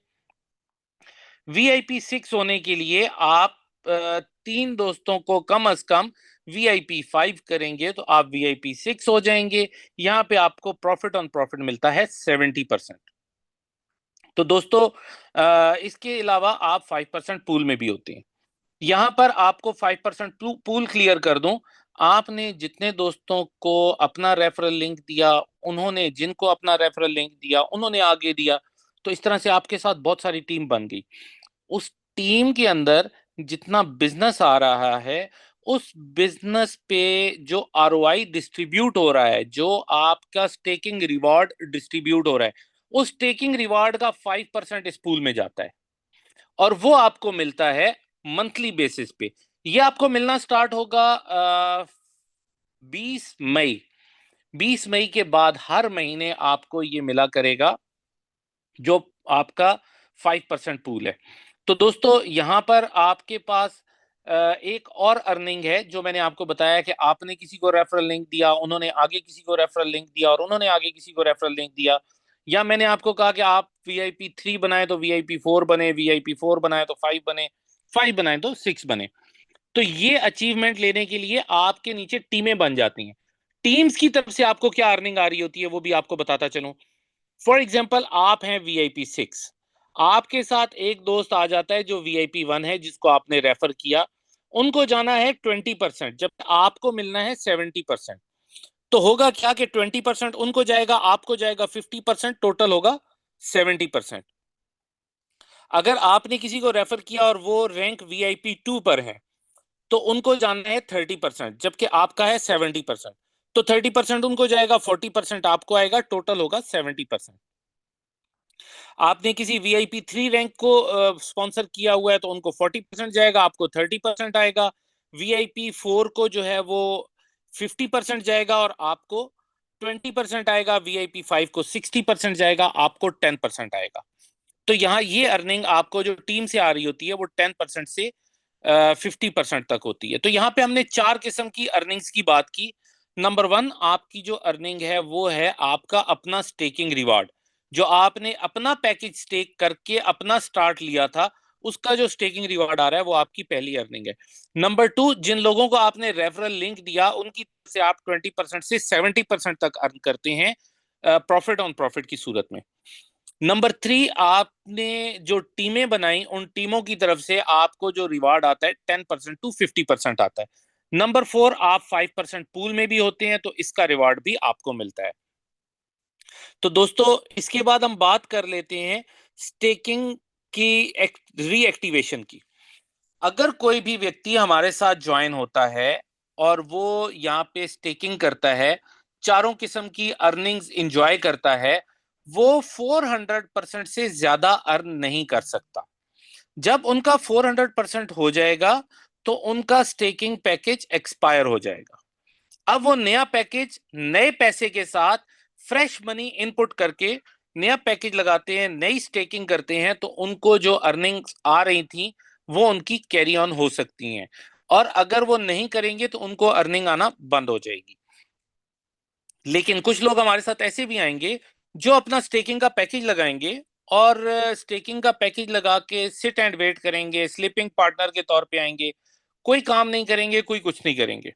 VIP 6 होने के लिए आप 3 दोस्तों को कम अज कम VIP 5 करेंगे तो आप VIP 6 हो जाएंगे। यहाँ पे आपको प्रॉफिट ऑन प्रॉफिट मिलता है 70%। तो दोस्तों इसके अलावा आप 5% पूल में भी होते हैं। यहाँ पर आपको 5% पूल क्लियर कर दूं, आपने जितने दोस्तों को अपना रेफरल लिंक दिया, उन्होंने जिनको अपना रेफरल लिंक दिया उन्होंने आगे दिया, तो इस तरह से आपके साथ बहुत सारी टीम बन गई। उस टीम के अंदर जितना बिजनेस आ रहा है, उस बिजनेस पे जो आरओआई डिस्ट्रीब्यूट हो रहा है, जो आपका स्टेकिंग रिवॉर्ड डिस्ट्रीब्यूट हो रहा है, उस स्टेकिंग रिवॉर्ड का 5% इस पूल में जाता है और वो आपको मिलता है मंथली बेसिस पे। ये आपको मिलना स्टार्ट होगा 20 मई। 20 मई के बाद हर महीने आपको ये मिला करेगा, जो आपका 5% पूल है। तो दोस्तों यहाँ पर आपके पास एक और अर्निंग है, जो मैंने आपको बताया कि आपने किसी को रेफरल लिंक दिया, उन्होंने आगे किसी को रेफरल लिंक दिया और उन्होंने आगे किसी को रेफरल लिंक दिया, या मैंने आपको कहा कि आप VIP 3 बनाए तो VIP 4 बने, VIP 4 बनाए तो 5 बने, 5 बनाए तो 6 बने। तो ये अचीवमेंट लेने के लिए आपके नीचे टीमें बन जाती हैं। टीम्स की तरफ से आपको क्या अर्निंग आ रही होती है वो भी आपको बताता चलूं। फॉर एग्जाम्पल, आप हैं VIP 6, आपके साथ एक दोस्त आ जाता है जो VIP 1 है, जिसको आपने रेफर किया, उनको जाना है 20%, जब आपको मिलना है 70%। तो होगा क्या कि 20% उनको जाएगा, आपको जाएगा 50%, टोटल होगा 70%। अगर आपने किसी को रेफर किया और वो रैंक VIP 2 पर है, तो उनको जाना है 30%, जबकि आपका है 70%। तो 30% उनको जाएगा, 40% आपको आएगा, टोटल होगा 70%। आपने किसी VIP 3 रैंक को स्पॉन्सर किया हुआ है, तो उनको 40% जाएगा, आपको 30% आएगा। VIP 4 को जो है वो 50% जाएगा और आपको 20% आएगा। VIP 5 को 60% जाएगा, आपको 10% आएगा। तो यहाँ ये अर्निंग आपको जो टीम से आ रही होती है वो 10% से 50% तक होती है। तो यहाँ पे हमने 4 किस्म की अर्निंग्स की बात की। नंबर 1, आपकी जो अर्निंग है वो है आपका अपना स्टेकिंग रिवार्ड, जो आपने अपना पैकेज स्टेक करके अपना स्टार्ट लिया था, उसका जो स्टेकिंग रिवार्ड आ रहा है वो आपकी पहली अर्निंग है। नंबर 2, जिन लोगों को आपने रेफरल लिंक दिया उनकी तरफ से आप 20% से 70% तक अर्न करते हैं प्रॉफिट ऑन प्रॉफिट की सूरत में। नंबर 3, आपने जो टीमें बनाई, उन टीमों की तरफ से आपको जो रिवार्ड आता है 10% टू 50% आता है। नंबर 4, आप 5% पूल में भी होते हैं, तो इसका रिवार्ड भी आपको मिलता है। तो दोस्तों, इसके बाद हम बात कर लेते हैं स्टेकिंग की रीएक्टिवेशन की। अगर कोई भी व्यक्ति हमारे साथ ज्वाइन होता है और वो यहाँ पे स्टेकिंग करता है, चारों किस्म की अर्निंग्स इंजॉय करता है, वो 400% से ज्यादा अर्न नहीं कर सकता। जब उनका 400% हो जाएगा, तो उनका स्टेकिंग पैकेज एक्सपायर हो जाएगा। अब वो नया पैकेज नए पैसे के साथ फ्रेश मनी इनपुट करके नया पैकेज लगाते हैं, नई स्टेकिंग करते हैं, तो उनको जो अर्निंग्स आ रही थी वो उनकी कैरी ऑन हो सकती हैं। और अगर वो नहीं करेंगे तो उनको अर्निंग आना बंद हो जाएगी। लेकिन कुछ लोग हमारे साथ ऐसे भी आएंगे जो अपना स्टेकिंग का पैकेज लगाएंगे और स्टेकिंग का पैकेज लगा के सिट एंड वेट करेंगे, स्लीपिंग पार्टनर के तौर पे आएंगे, कोई काम नहीं करेंगे, कोई कुछ नहीं करेंगे,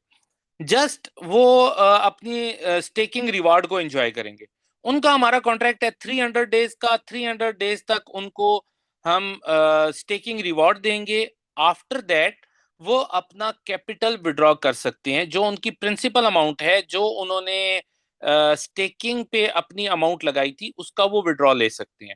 जस्ट वो अपनी स्टेकिंग रिवार्ड को एंजॉय करेंगे। उनका हमारा कॉन्ट्रैक्ट है 300 डेज का, 300 डेज तक उनको हम स्टेकिंग रिवार्ड देंगे। आफ्टर दैट वो अपना कैपिटल विड्रॉ कर सकते हैं, जो उनकी प्रिंसिपल अमाउंट है, जो उन्होंने स्टेकिंग पे अपनी अमाउंट लगाई थी, उसका वो विड्रॉ ले सकते हैं।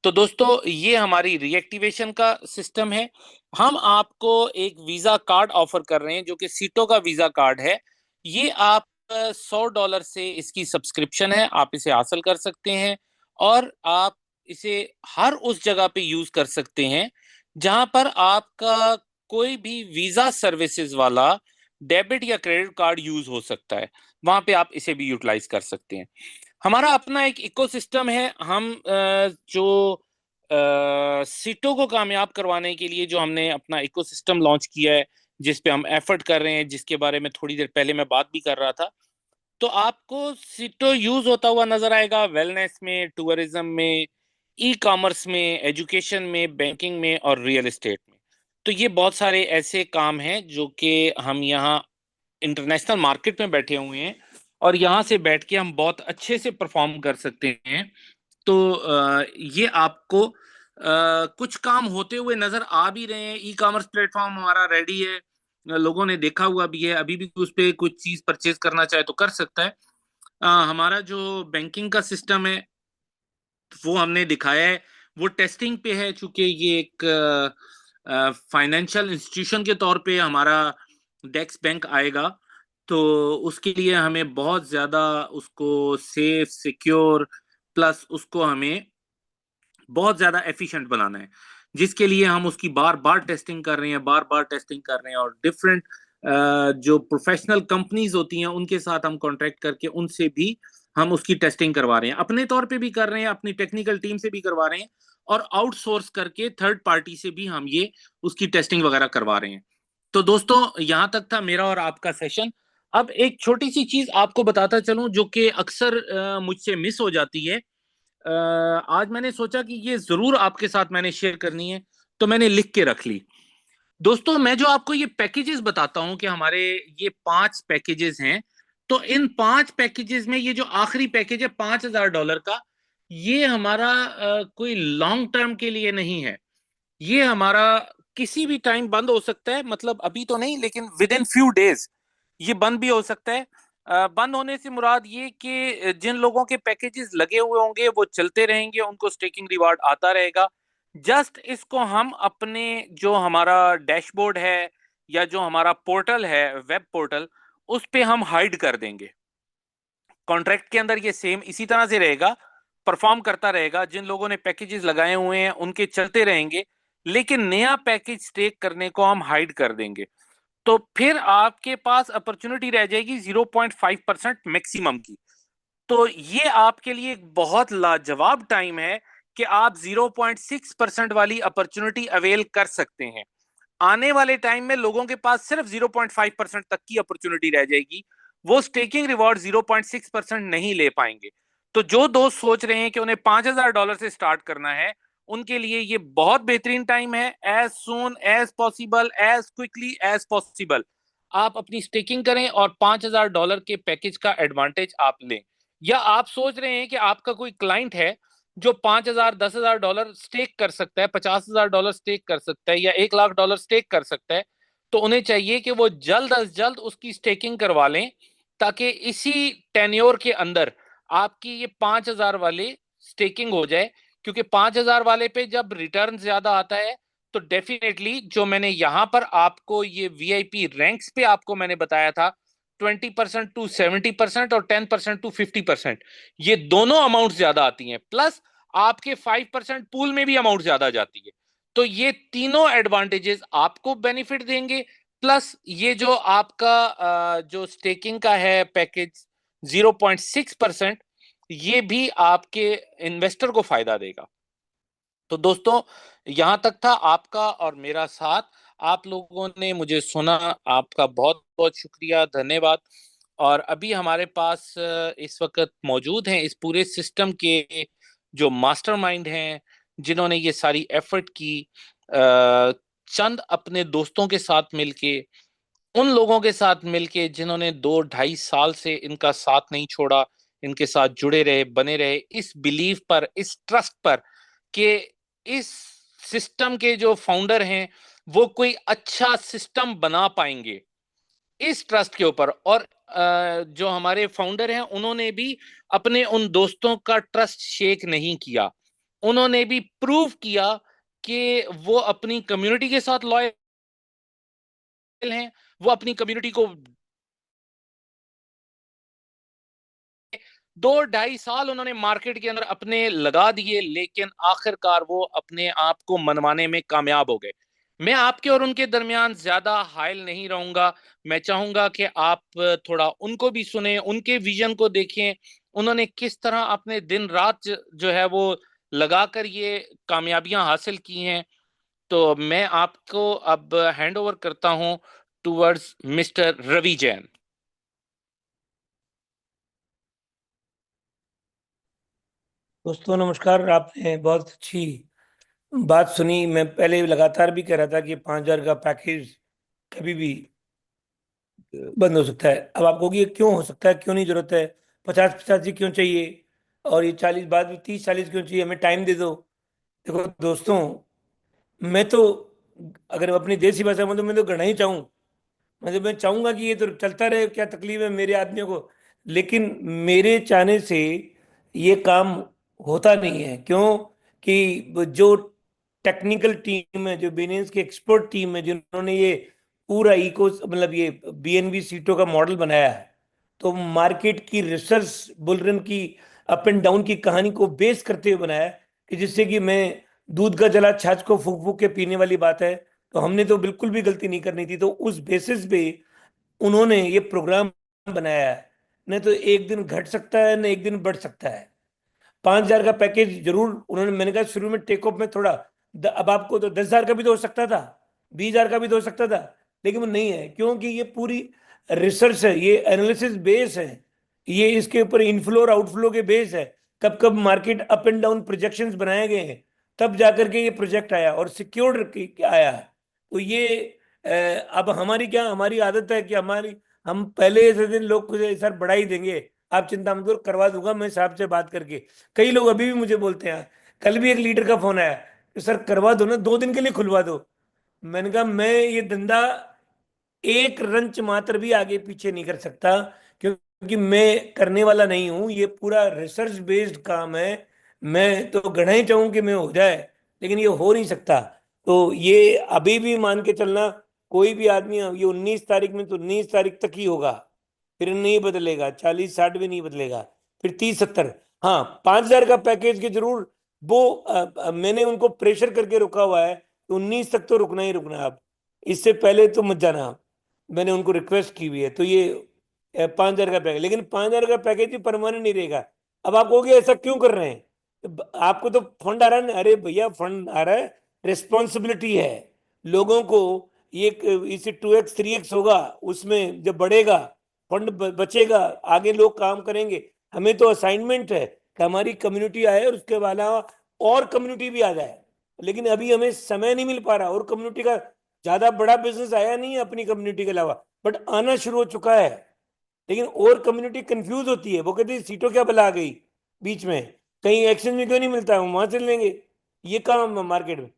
तो दोस्तों, ये हमारी रीएक्टिवेशन का सिस्टम है। हम आपको एक वीजा कार्ड ऑफर कर रहे हैं, जो कि सीटो का वीजा कार्ड है। ये आप $100 से इसकी सब्सक्रिप्शन है, आप इसे हासिल कर सकते हैं और आप इसे हर उस जगह पे यूज कर सकते हैं जहां पर आपका कोई भी वीजा सर्विसेज वाला डेबिट या क्रेडिट कार्ड यूज हो सकता है, वहां पे आप इसे भी यूटिलाइज कर सकते हैं। हमारा अपना एक इकोसिस्टम है। हम जो सीटों को कामयाब करवाने के लिए जो हमने अपना इकोसिस्टम लॉन्च किया है, जिस पे हम एफर्ट कर रहे हैं, जिसके बारे में थोड़ी देर पहले मैं बात भी कर रहा था, तो आपको सीटो यूज होता हुआ नजर आएगा वेलनेस में, टूरिज्म में, ई कॉमर्स में, एजुकेशन में, बैंकिंग में और रियल एस्टेट में। तो ये बहुत सारे ऐसे काम हैं जो कि हम यहाँ इंटरनेशनल मार्केट में बैठे हुए हैं और यहाँ से बैठ के हम बहुत अच्छे से परफॉर्म कर सकते हैं। तो ये आपको कुछ काम होते हुए नजर आ भी रहे हैं। ई कॉमर्स प्लेटफॉर्म हमारा रेडी है, लोगों ने देखा हुआ भी है, अभी भी उस पर कुछ चीज परचेज करना चाहे तो कर सकता है। हमारा जो बैंकिंग का सिस्टम है वो हमने दिखाया है, वो टेस्टिंग पे है, चूंकि ये एक फाइनेंशियल इंस्टीट्यूशन के तौर पे हमारा डेक्स बैंक आएगा, तो उसके लिए हमें बहुत ज्यादा उसको सेफ, सिक्योर, प्लस उसको हमें बहुत ज्यादा एफिशिएंट बनाना है, जिसके लिए हम उसकी बार बार टेस्टिंग कर रहे हैं, बार बार टेस्टिंग कर रहे हैं, और डिफरेंट जो प्रोफेशनल कंपनीज होती हैं उनके साथ हम कॉन्ट्रैक्ट करके उनसे भी हम उसकी टेस्टिंग करवा रहे हैं, अपने तौर पे भी कर रहे हैं, अपनी टेक्निकल टीम से भी करवा रहे हैं, और आउटसोर्स करके थर्ड पार्टी से भी हम ये उसकी टेस्टिंग वगैरह करवा रहे हैं। तो दोस्तों, यहां तक था मेरा और आपका सेशन। अब एक छोटी सी चीज आपको बताता चलूं जो कि अक्सर मुझसे मिस हो जाती है। आज मैंने सोचा कि ये जरूर आपके साथ मैंने शेयर करनी है, तो मैंने लिख के रख ली। दोस्तों, मैं जो आपको ये पैकेजेस बताता हूं कि हमारे ये 5 पैकेजेस हैं, तो इन 5 पैकेजेस में ये जो आखिरी पैकेज है $5,000 का, ये हमारा कोई लॉन्ग टर्म के लिए नहीं है। ये हमारा किसी भी टाइम बंद हो सकता है, मतलब अभी तो नहीं, लेकिन विद इन फ्यू डेज ये बंद भी हो सकता है। बंद होने से मुराद ये कि जिन लोगों के पैकेजेस लगे हुए होंगे वो चलते रहेंगे, उनको स्टेकिंग रिवार्ड आता रहेगा। जस्ट इसको हम अपने जो हमारा डैशबोर्ड है या जो हमारा पोर्टल है, वेब पोर्टल, उस पे हम हाइड कर देंगे। कॉन्ट्रैक्ट के अंदर ये सेम इसी तरह से रहेगा, परफॉर्म करता रहेगा, जिन लोगों ने पैकेजेस लगाए हुए हैं उनके चलते रहेंगे, लेकिन नया पैकेज स्टेक करने को हम हाइड कर देंगे। तो फिर आपके पास अपॉर्चुनिटी रह जाएगी 0.5% मैक्सिमम की। तो ये आपके लिए एक बहुत लाजवाब टाइम है कि आप 0.6% वाली अपॉर्चुनिटी अवेल कर सकते हैं। आने वाले टाइम में लोगों के पास सिर्फ 0.5% तक की अपॉर्चुनिटी रह जाएगी, वो स्टेकिंग रिवॉर्ड 0.6% नहीं ले पाएंगे। तो जो दोस्त सोच रहे हैं कि उन्हें $5,000 से स्टार्ट करना है, उनके लिए ये बहुत बेहतरीन टाइम है। As soon as possible, as quickly as possible आप अपनी स्टेकिंग करें और $5,000 के पैकेज का एडवांटेज आप लें। या आप सोच रहे हैं कि आपका कोई क्लाइंट है जो 5,000, $10,000 स्टेक कर सकता है, $50,000 स्टेक कर सकता है, या $1,00,000 स्टेक कर सकता है, तो उन्हें चाहिए कि वो जल्द अज जल्द उसकी स्टेकिंग करवा लें, ताकि इसी टेन्योर के अंदर आपकी ये 5,000 वाले स्टेकिंग हो जाए। क्योंकि 5,000 वाले पे जब रिटर्न ज्यादा आता है, तो डेफिनेटली जो मैंने यहां पर आपको ये वीआईपी रैंक्स पे आपको मैंने बताया था, 20% टू 70% और 10% टू 50%, ये दोनों अमाउंट ज्यादा आती हैं, प्लस आपके 5% पूल में भी अमाउंट ज्यादा जाती है। तो ये तीनों एडवांटेजेस आपको बेनिफिट देंगे, प्लस ये जो आपका जो स्टेकिंग का है पैकेज 0.6%, ये भी आपके इन्वेस्टर को फायदा देगा। तो दोस्तों, यहां तक था आपका और मेरा साथ। आप लोगों ने मुझे सुना, आपका बहुत बहुत शुक्रिया, धन्यवाद। और अभी हमारे पास इस वक्त मौजूद हैं इस पूरे सिस्टम के जो मास्टरमाइंड हैं, जिन्होंने ये सारी एफर्ट की, चंद अपने दोस्तों के साथ मिलके, उन लोगों के साथ मिलके जिन्होंने 2-2.5 साल से इनका साथ नहीं छोड़ा, इनके साथ जुड़े रहे, बने रहे, इस बिलीफ पर, इस ट्रस्ट पर कि इस सिस्टम के जो फाउंडर हैं वो कोई अच्छा सिस्टम बना पाएंगे, इस ट्रस्ट के ऊपर। और जो हमारे फाउंडर हैं उन्होंने भी अपने उन दोस्तों का ट्रस्ट शेक नहीं किया, उन्होंने भी प्रूव किया कि वो अपनी कम्युनिटी के साथ लॉयल हैं, वो अपनी कम्युनिटी को 2-2.5 साल उन्होंने मार्केट के अंदर अपने लगा दिए, लेकिन आखिरकार वो अपने आप को मनवाने में कामयाब हो गए। मैं आपके और उनके दरमियान ज्यादा हायल नहीं रहूंगा। मैं चाहूंगा कि आप थोड़ा उनको भी सुने, उनके विजन को देखें, उन्होंने किस तरह अपने दिन रात जो है वो लगाकर ये कामयाबियां हासिल की हैं। तो मैं आपको अब हैंड ओवर करता हूं टुवर्ड्स मिस्टर रवि जैन। दोस्तों नमस्कार। आपने बहुत अच्छी बात सुनी। मैं पहले लगातार भी कह रहा था कि 5,000 का पैकेज कभी भी बंद हो सकता है। अब आप कहोगे ये क्यों हो सकता है, क्यों नहीं, जरूरत है 50-50 क्यों चाहिए, और ये 40 बाद में 30-40 क्यों चाहिए, हमें टाइम दे दो। देखो दोस्तों, मैं तो अगर अपनी देसी भाषा में तो मैं तो गढ़ना ही चाहूँ। मतलब मैं चाहूंगा कि ये तो चलता रहे, क्या तकलीफ है मेरे आदमियों को। लेकिन मेरे चाहने से ये काम होता नहीं है। क्यों? कि जो टेक्निकल टीम है, जो बिनेंस की एक्सपर्ट टीम है, जिन्होंने ये पूरा इको मतलब ये बीएनबी सीटो का मॉडल बनाया है, तो मार्केट की रिसर्च बुलरन की अप एंड डाउन की कहानी को बेस करते हुए बनाया है, कि जिससे कि मैं दूध का जला छाछ को फूक फूक के पीने वाली बात है। तो हमने तो बिल्कुल भी गलती नहीं करनी थी, तो उस बेसिस पे उन्होंने ये प्रोग्राम बनाया है। नहीं तो एक दिन घट सकता है, न एक दिन बढ़ सकता है। 5,000 का पैकेज जरूर उन्होंने, मैंने कहा शुरू में टेक ऑफ में थोड़ा अब आपको तो 10,000 का भी तो हो सकता था, 20,000 का भी तो हो सकता था, लेकिन वो नहीं है, क्योंकि ये पूरी रिसर्च है, ये एनालिसिस बेस है, ये इसके ऊपर इनफ्लो और आउटफ्लो के बेस है। कब कब market up and down projections बनाए गए हैं, तब जाकर के ये प्रोजेक्ट आया और सिक्योर्ड आया है। तो ये अब हमारी क्या, हमारी आदत है कि हम पहले ऐसे दिन लोग को सर बढ़ा ही देंगे, आप चिंता मत करो, करवा दूंगा मैं साहब से बात करके। कई लोग अभी भी मुझे बोलते हैं, कल भी एक लीडर का फोन आया कि सर करवा दो ना, 2 दिन के लिए खुलवा दो। मैंने कहा मैं ये धंधा एक रंच मात्र भी आगे पीछे नहीं कर सकता, क्योंकि मैं करने वाला नहीं हूं, ये पूरा रिसर्च बेस्ड काम है। मैं तो गढ़ा ही चाहूं कि मैं हो जाए, लेकिन ये हो नहीं सकता। तो ये अभी भी मान के चलना, कोई भी आदमी, ये 19 तारीख में तो 19 तारीख तक ही होगा, फिर नहीं बदलेगा, 40-60 भी नहीं बदलेगा, फिर 30-70। हाँ, 5,000 का पैकेज के जरूर वो मैंने उनको प्रेशर करके रुका हुआ है, 19 तक तो रुकना ही रुकना है। आप इससे पहले तो मत जाना आप। मैंने उनको रिक्वेस्ट की हुई है। तो ये 5,000 का पैकेज, लेकिन 5,000 का पैकेज भी परमानेंट नहीं रहेगा। अब आप कहोगे ऐसा क्यों कर रहे हैं, आपको तो फंड आ रहा है। अरे भैया, फंड आ रहा है, रिस्पॉन्सिबिलिटी है लोगों को। ये इसे 2x 3x होगा, उसमें जब बढ़ेगा फंड बचेगा, आगे लोग काम करेंगे। हमें तो असाइनमेंट है कि हमारी कम्युनिटी आए और उसके अलावा और कम्युनिटी भी आ जाए, लेकिन अभी हमें समय नहीं मिल पा रहा। और कम्युनिटी का ज्यादा बड़ा बिजनेस आया नहीं है अपनी कम्युनिटी के अलावा, बट आना शुरू हो चुका है। लेकिन और कम्युनिटी कंफ्यूज होती है, वो कहती है सीटों क्या बला आ गई बीच में, कहीं एक्शन में क्यों नहीं मिलता है, वहां से लेंगे, ये काम मार्केट में।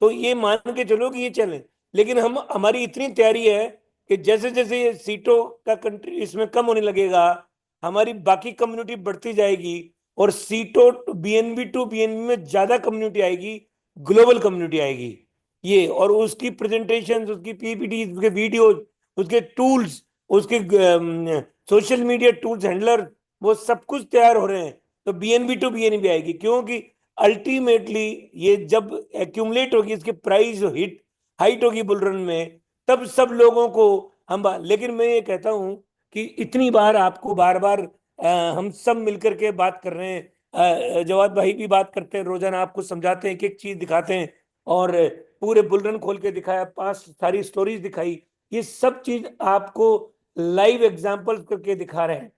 तो ये मान के चलो कि ये चले। लेकिन हम हमारी इतनी तैयारी है कि जैसे जैसे ये सीटों का कंट्री इसमें कम होने लगेगा, हमारी बाकी कम्युनिटी बढ़ती जाएगी, और सीटों टू बीएनबी में ज्यादा कम्युनिटी आएगी, ग्लोबल कम्युनिटी आएगी। ये और उसकी प्रेजेंटेशन, उसकी पीपीटी, उसके वीडियोज, उसके टूल्स, उसके सोशल मीडिया टूल्स हैंडलर, वो सब कुछ तैयार हो रहे हैं। तो बीएनबी आएगी, क्योंकि अल्टीमेटली ये जब एक्यूमुलेट होगी, इसकी प्राइस हिट हाइट होगी बुलरन में, तब सब लोगों को लेकिन मैं ये कहता हूं कि इतनी बार आपको बार बार हम सब मिलकर के बात कर रहे हैं, जवाद भाई भी बात करते हैं, रोजाना आपको समझाते हैं, एक एक चीज दिखाते हैं, और पूरे बुलरन खोल के दिखाया, पास सारी स्टोरीज दिखाई, ये सब चीज आपको लाइव एग्जांपल करके दिखा रहे हैं।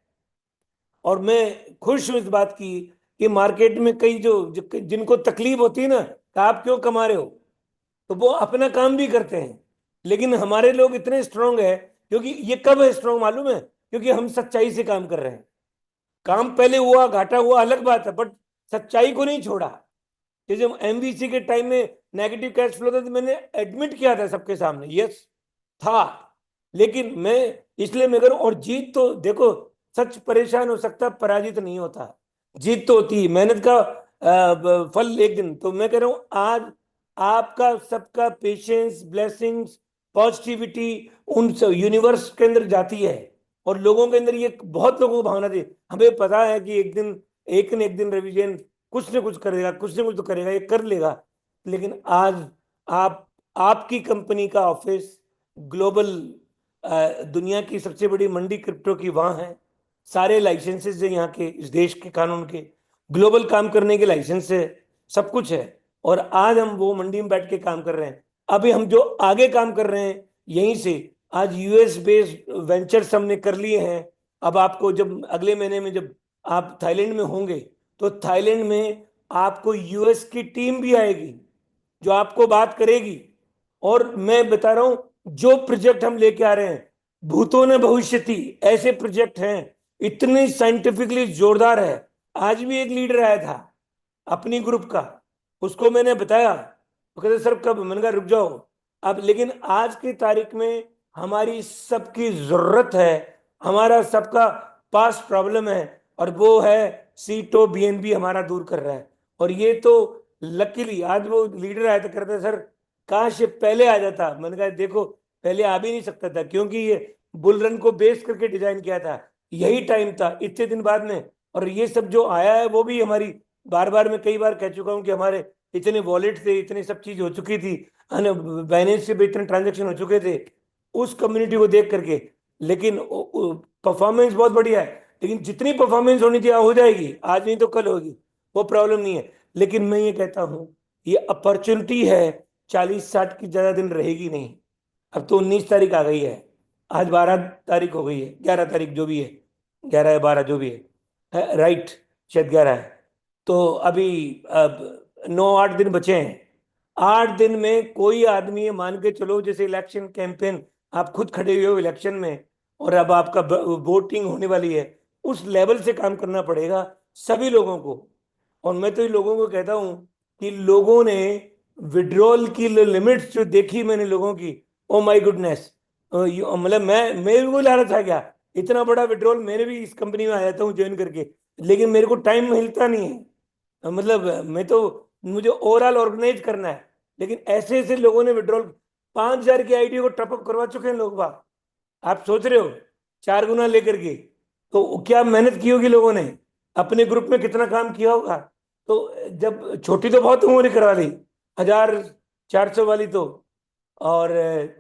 और मैं खुश हूं इस बात की कि मार्केट में कई जिनको तकलीफ होती है ना कि आप क्यों कमा रहे हो, तो वो अपना काम भी करते हैं। लेकिन हमारे लोग इतने स्ट्रांग है, क्योंकि ये कब है स्ट्रांग मालूम है, क्योंकि हम सच्चाई से काम कर रहे हैं। काम पहले हुआ, घाटा हुआ, अलग बात है, बट सच्चाई को नहीं छोड़ा। जैसे एमवीसी के टाइम में नेगेटिव कैश फ्लो था, तो मैंने एडमिट किया था सबके सामने, यस था। लेकिन मैं इसलिए मैं करूं, और जीत तो देखो, सच परेशान हो सकता, पराजित नहीं होता। जीत तो होती है, मेहनत का फल एक दिन। तो मैं कह रहा हूं, आज आपका सबका पेशेंस, ब्लेसिंग्स, पॉजिटिविटी उन सब यूनिवर्स के अंदर जाती है, और लोगों के अंदर ये बहुत लोगों को भावना थी। हमें पता है कि एक दिन रवि जैन कुछ न कुछ करेगा, कुछ न कुछ तो करेगा, ये कर लेगा। लेकिन आज आप आपकी कंपनी का ऑफिस ग्लोबल, दुनिया की सबसे बड़ी मंडी क्रिप्टो की वहां है, सारे लाइसेंसेस है यहाँ के, इस देश के कानून के, ग्लोबल काम करने के लाइसेंस है, सब कुछ है। और आज हम वो मंडी में बैठ के काम कर रहे हैं। अभी हम जो आगे काम कर रहे हैं यहीं से, आज यूएस बेस्ड वेंचर्स हमने कर लिए हैं। अब आपको जब अगले महीने में जब आप थाईलैंड में होंगे, तो थाईलैंड में आपको यूएस की टीम भी आएगी जो आपको बात करेगी। और मैं बता रहा हूं, जो प्रोजेक्ट हम लेके आ रहे हैं, भूतों ने भविष्यति ऐसे प्रोजेक्ट हैं, इतने साइंटिफिकली जोरदार है। आज भी एक लीडर आया था अपनी ग्रुप का, उसको मैंने बताया, वो कहते सर कब, मैंने कहा रुक जाओ अब। लेकिन आज की तारीख में हमारी सबकी जरूरत है, हमारा सबका पास प्रॉब्लम है, और वो है सीटो बीएनबी हमारा दूर कर रहा है। और ये तो लकीली आज वो लीडर आया था, करता सर काश ये पहले आ जाता। मैंने कहा देखो पहले आ भी नहीं सकता था, क्योंकि ये बुल रन को बेस करके डिजाइन किया था, यही टाइम था इतने दिन बाद में। और ये सब जो आया है वो भी हमारी, बार बार मैं कई बार कह चुका हूँ कि हमारे इतने वॉलेट थे, इतनी सब चीज हो चुकी थी, बाइनेंस से भी इतने ट्रांजेक्शन हो चुके थे उस कम्युनिटी को देख करके। लेकिन परफॉर्मेंस बहुत बढ़िया है, लेकिन जितनी परफॉर्मेंस होनी चाहिए हो जाएगी, आज नहीं तो कल होगी, वो प्रॉब्लम नहीं है। लेकिन मैं ये कहता हूँ ये अपॉर्चुनिटी है, 40-60 की ज्यादा दिन रहेगी नहीं। अब तो 19 तारीख आ गई है, आज 12 तारीख हो गई है, 11 तारीख जो भी है, 11 या 12 जो भी है, राइट, शायद 11 है। तो अभी अब 9-8 दिन बचे हैं। 8 दिन में कोई आदमी ये मान के चलो, जैसे इलेक्शन कैंपेन, आप खुद खड़े हुए हो इलेक्शन में और अब आपका वोटिंग होने वाली है, उस लेवल से काम करना पड़ेगा सभी लोगों को। और मैं तो इन लोगों को कहता हूं कि लोगों ने विड्रॉल की लिमिट्स जो देखी मैंने लोगों की, ओ माय गुडनेस, मतलब मैं मेरे को लालच आ गया। इतना बड़ा विड्रॉल, मैंने भी इस कंपनी में आया था हूँ ज्वाइन करके, लेकिन मेरे को टाइम मिलता नहीं है। मतलब मैं तो, मुझे ओवरऑल ऑर्गेनाइज करना है, लेकिन ऐसे ऐसे लोगों ने विड्रॉल 5,000 की आईडी को टपअप करवा चुके हैं लोग बाग। आप सोच रहे हो, 4 गुना लेकर के। तो क्या मेहनत की होगी लोगों ने, अपने ग्रुप में कितना काम किया होगा। तो जब छोटी तो बहुत उम्र करवा ली, 1,400 वाली तो। और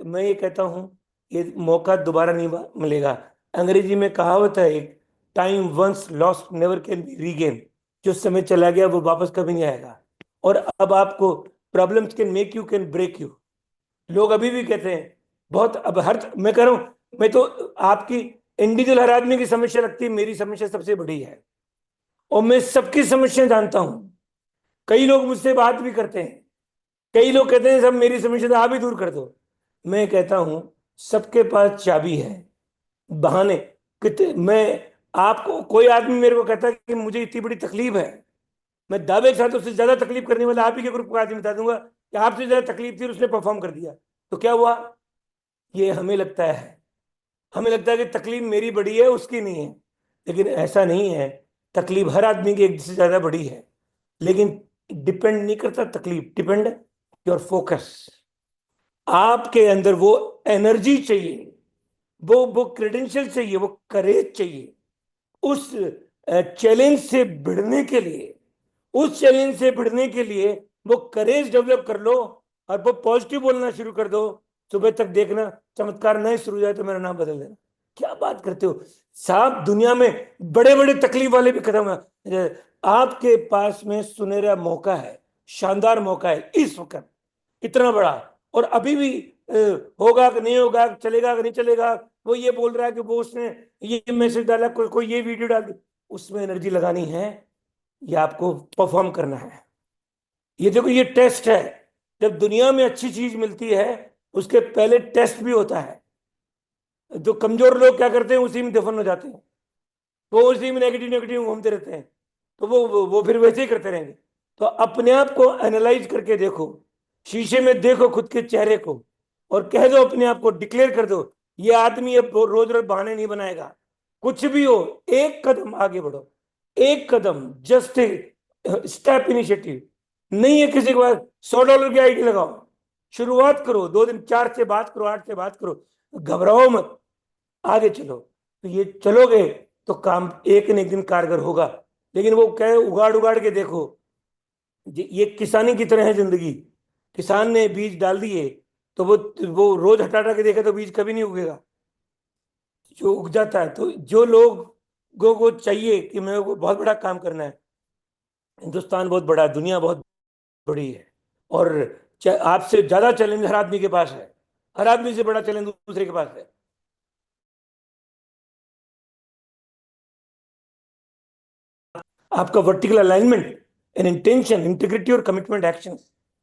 मैं ये कहता हूँ ये मौका दोबारा नहीं मिलेगा। अंग्रेजी में कहावत है एक, time once lost never can be regain. जो समय चला गया वो वापस कभी नहीं आएगा। और अब आपको problems can make you, can break you. लोग अभी भी कहते हैं बहुत, अब हर, मैं कह रहा हूं, मैं तो आपकी इंडिविजुअल हर आदमी की समस्या लगती है, मेरी समस्या सबसे बड़ी है। और मैं सबकी समस्या जानता हूं। कई लोग मुझसे बात भी करते हैं, कई लोग कहते हैं सब मेरी समस्या तो आप ही दूर कर दो। मैं कहता हूं सबके पास चाबी है, बहाने कितने मैं, आपको कोई आदमी मेरे को कहता है कि मुझे इतनी बड़ी तकलीफ है, मैं दावे के साथ उससे ज्यादा तकलीफ करने वाला आप ही के ग्रुप का आदमी बता दूंगा कि आपसे ज्यादा तकलीफ थी और उसने परफॉर्म कर दिया। तो क्या हुआ, ये हमें लगता है, हमें लगता है कि तकलीफ मेरी बड़ी है उसकी नहीं है, लेकिन ऐसा नहीं है। तकलीफ हर आदमी की एक से ज्यादा बड़ी है, लेकिन डिपेंड नहीं करता तकलीफ, डिपेंड योर फोकस। आपके अंदर वो एनर्जी चाहिए, वो क्रेडेंशियल चाहिए, वो करेज चाहिए उस चैलेंज से भिड़ने के लिए। उस चैलेंज से भिड़ने के लिए वो करेज डेवलप कर लो और वो पॉजिटिव बोलना शुरू कर दो। सुबह तक देखना चमत्कार नहीं शुरू हो जाए तो मेरा नाम बदल देना। क्या बात करते हो साहब, दुनिया में बड़े बड़े तकलीफ वाले भी खत्म है। आपके पास में सुनहरा मौका है, शानदार मौका है इस वक्त, इतना बड़ा। और अभी भी होगा कि नहीं होगा, चलेगा कि नहीं चलेगा, वो ये बोल रहा है कि वो उसने ये मैसेज डाला, कोई ये वीडियो डाल दी, उसमें एनर्जी लगानी है, ये आपको परफॉर्म करना है। ये देखो ये टेस्ट है, जब दुनिया में अच्छी चीज मिलती है उसके पहले टेस्ट भी होता है। जो कमजोर लोग क्या करते हैं, उसी में दफन हो जाते हैं, वो उसी में नेगेटिव नेगेटिव घूमते रहते हैं। तो वो फिर वैसे ही करते रहेंगे। तो अपने आप को एनालाइज करके देखो, शीशे में देखो खुद के चेहरे को, और कह दो अपने आप को, डिक्लेयर कर दो ये आदमी अब रोज रोज बहाने नहीं बनाएगा। कुछ भी हो, एक कदम आगे बढ़ो, एक कदम, जस्ट स्टेप इनिशिएटिव। नहीं है किसी के पास, $100 की आईडी लगाओ, शुरुआत करो, 2 दिन 4 से बात करो, 8 से बात करो, घबराओ मत, आगे चलो। तो ये चलोगे तो काम एक न एक दिन कारगर होगा। लेकिन वो कहे उगाड़ उगाड़ के देखो, ये किसानी की तरह है जिंदगी। किसान ने बीज डाल दिए तो वो रोज हटा हटा के देखे तो बीज कभी नहीं उगेगा, जो उग जाता है। तो जो लोगों को चाहिए कि मेरे को बहुत बड़ा काम करना है, हिंदुस्तान बहुत बड़ा है, दुनिया बहुत बड़ी है, और आपसे ज्यादा चैलेंज हर आदमी के पास है, हर आदमी से बड़ा चैलेंज दूसरे के पास है। आपका vertical alignment and intention, integrity और कमिटमेंट एक्शन,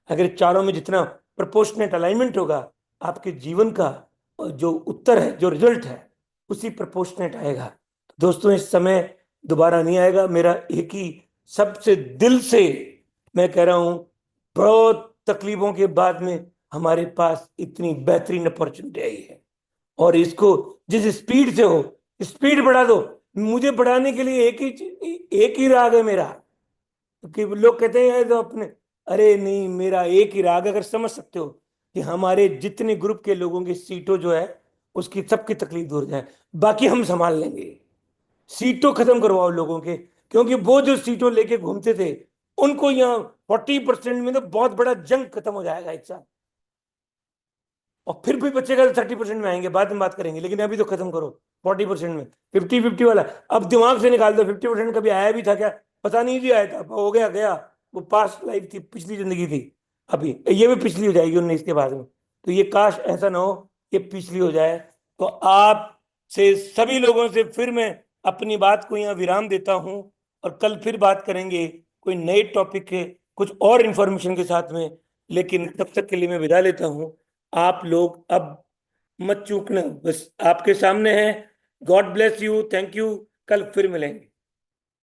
अगर चारों में जितना प्रपोर्शनेट अलाइनमेंट होगा, आपके जीवन का जो उत्तर है, जो रिजल्ट है, उसी प्रपोर्शनेट आएगा। दोस्तों इस समय दोबारा नहीं आएगा। मेरा एक ही, सबसे दिल से मैं कह रहा हूं, बहुत तकलीफों के बाद में हमारे पास इतनी बेहतरीन अपॉर्चुनिटी आई है, और इसको जिस स्पीड से हो, स्पीड बढ़ा दो। मुझे बढ़ाने के लिए एक ही राग है मेरा, कि लोग कहते हैं तो अपने अरे नहीं, मेरा एक ही राग, अगर समझ सकते हो कि हमारे जितने ग्रुप के लोगों की सीटों जो है उसकी सबकी तकलीफ दूर जाए, बाकी हम संभाल लेंगे। सीटों खत्म करवाओ लोगों के, क्योंकि वो जो सीटों लेके घूमते थे उनको यहाँ 40% में तो बहुत बड़ा जंग खत्म हो जाएगा एक साथ। और फिर भी बच्चे का 30% में आएंगे, बाद में बात करेंगे, लेकिन अभी तो खत्म करो 40% में। 50-50 वाला अब दिमाग से निकाल दो। 50% कभी आया भी था क्या? पता नहीं भी आया था, हो गया गया। वो पास्ट लाइफ थी, पिछली जिंदगी थी। अभी ये भी पिछली हो जाएगी 19 के बाद में। तो ये काश ऐसा ना हो, ये पिछली हो जाए। तो आप से सभी लोगों से फिर मैं अपनी बात को यहाँ विराम देता हूँ, और कल फिर बात करेंगे कोई नए टॉपिक के, कुछ और इंफॉर्मेशन के साथ में। लेकिन तब तक के लिए मैं विदा लेता हूँ। आप लोग अब मत चूकना, बस आपके सामने है। God bless you, thank you. कल फिर मिलेंगे।